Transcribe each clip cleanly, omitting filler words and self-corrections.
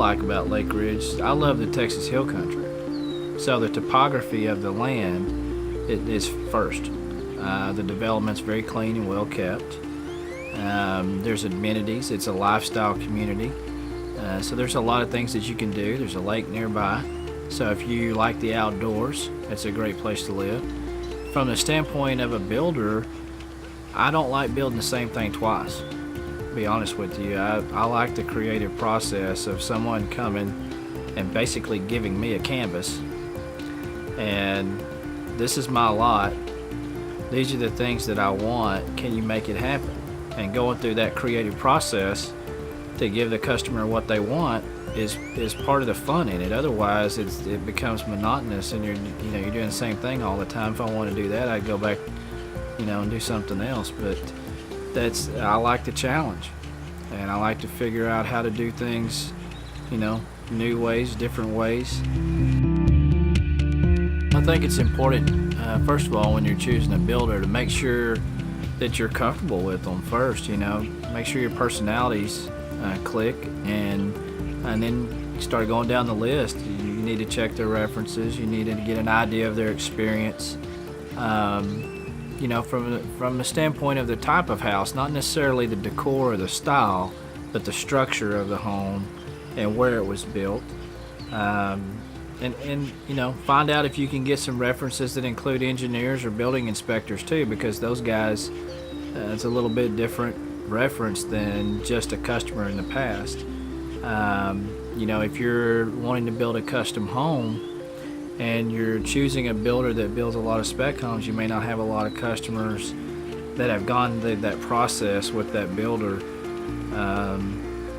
like about Lake Ridge, I love the Texas Hill Country. So the topography of the land, it is first. The development's very clean and well kept. There's amenities. It's a lifestyle community. So there's a lot of things that you can do. There's a lake nearby. So if you like the outdoors, it's a great place to live. From the standpoint of a builder, I don't like building the same thing twice. To be honest with you, I like the creative process of someone coming and basically giving me a canvas. And this is my lot. These are the things that I want. Can you make it happen? And going through that creative process to give the customer what they want is part of the fun in it. Otherwise, it becomes monotonous, and you're doing the same thing all the time. If I want to do that, I'd go back, and do something else. But I like the challenge, and I like to figure out how to do things, new ways, different ways. I think it's important, first of all, when you're choosing a builder, to make sure that you're comfortable with them first. Make sure your personalities click, and then you start going down the list. You need to check their references. You need to get an idea of their experience. From the standpoint of the type of house, not necessarily the decor or the style, but the structure of the home and where it was built. And find out if you can get some references that include engineers or building inspectors too, because those guys, it's a little bit different reference than just a customer in the past. If you're wanting to build a custom home and you're choosing a builder that builds a lot of spec homes, you may not have a lot of customers that have gone through that process with that builder.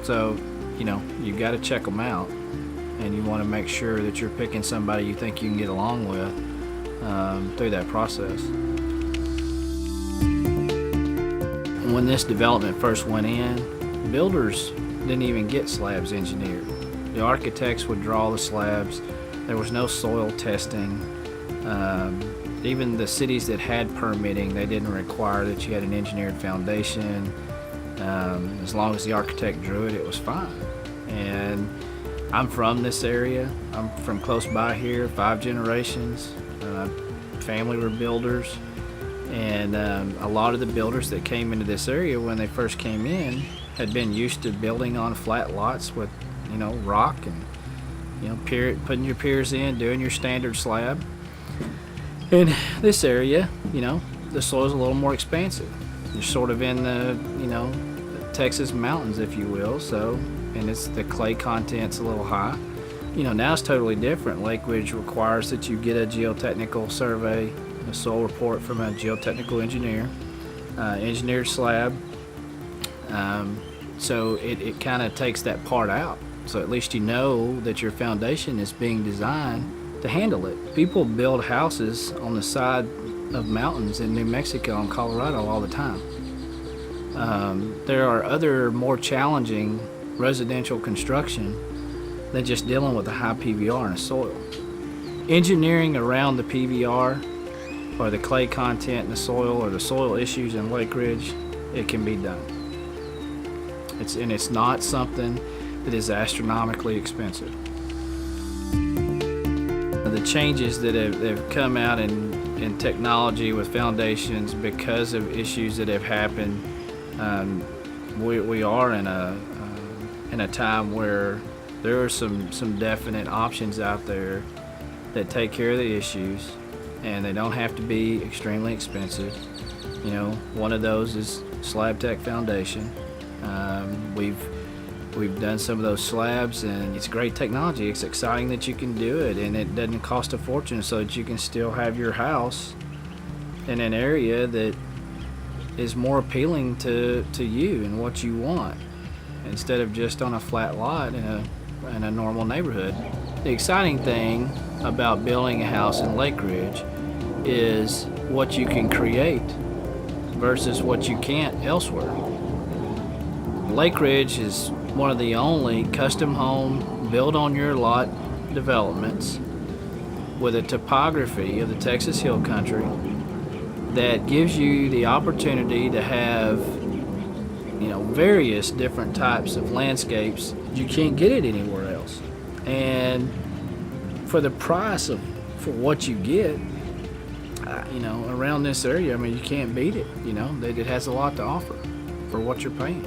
So you've got to check them out, and you want to make sure that you're picking somebody you think you can get along with through that process. When this development first went in, builders didn't even get slabs engineered. The architects would draw the slabs. There was no soil testing. Even the cities that had permitting, they didn't require that you had an engineered foundation. As long as the architect drew it, it was fine. And I'm from this area. I'm from close by here, 5 generations. Family were builders. And a lot of the builders that came into this area when they first came in had been used to building on flat lots with, rock and, putting your piers in, doing your standard slab. In this area, the soil's a little more expansive. You're sort of in the, Texas mountains, if you will. So, and the clay content's a little high. Now it's totally different. Lake Ridge requires that you get a geotechnical survey, a soil report from a geotechnical engineer, engineered slab. So it kind of takes that part out. So at least you know that your foundation is being designed to handle it. People build houses on the side of mountains in New Mexico and Colorado all the time. There are other more challenging residential construction than just dealing with a high PVR and a soil. Engineering around the PVR or the clay content in the soil or the soil issues in Lake Ridge, it can be done. It's not something that is astronomically expensive. The changes that have come out in technology with foundations because of issues that have happened, we are in a time where there are some definite options out there that take care of the issues, and they don't have to be extremely expensive. One of those is SlabTech Foundation. We've done some of those slabs, and it's great technology. It's exciting that you can do it, and it doesn't cost a fortune, so that you can still have your house in an area that is more appealing to you and what you want, instead of just on a flat lot in a normal neighborhood. The exciting thing about building a house in Lake Ridge is what you can create versus what you can't elsewhere. Lake Ridge is one of the only custom home built on your lot developments with a topography of the Texas Hill Country that gives you the opportunity to have various different types of landscapes you can't get it anywhere else. And for the price of for what you get, you know, around this area, I mean, you can't beat it. You know, that it has a lot to offer for what you're paying.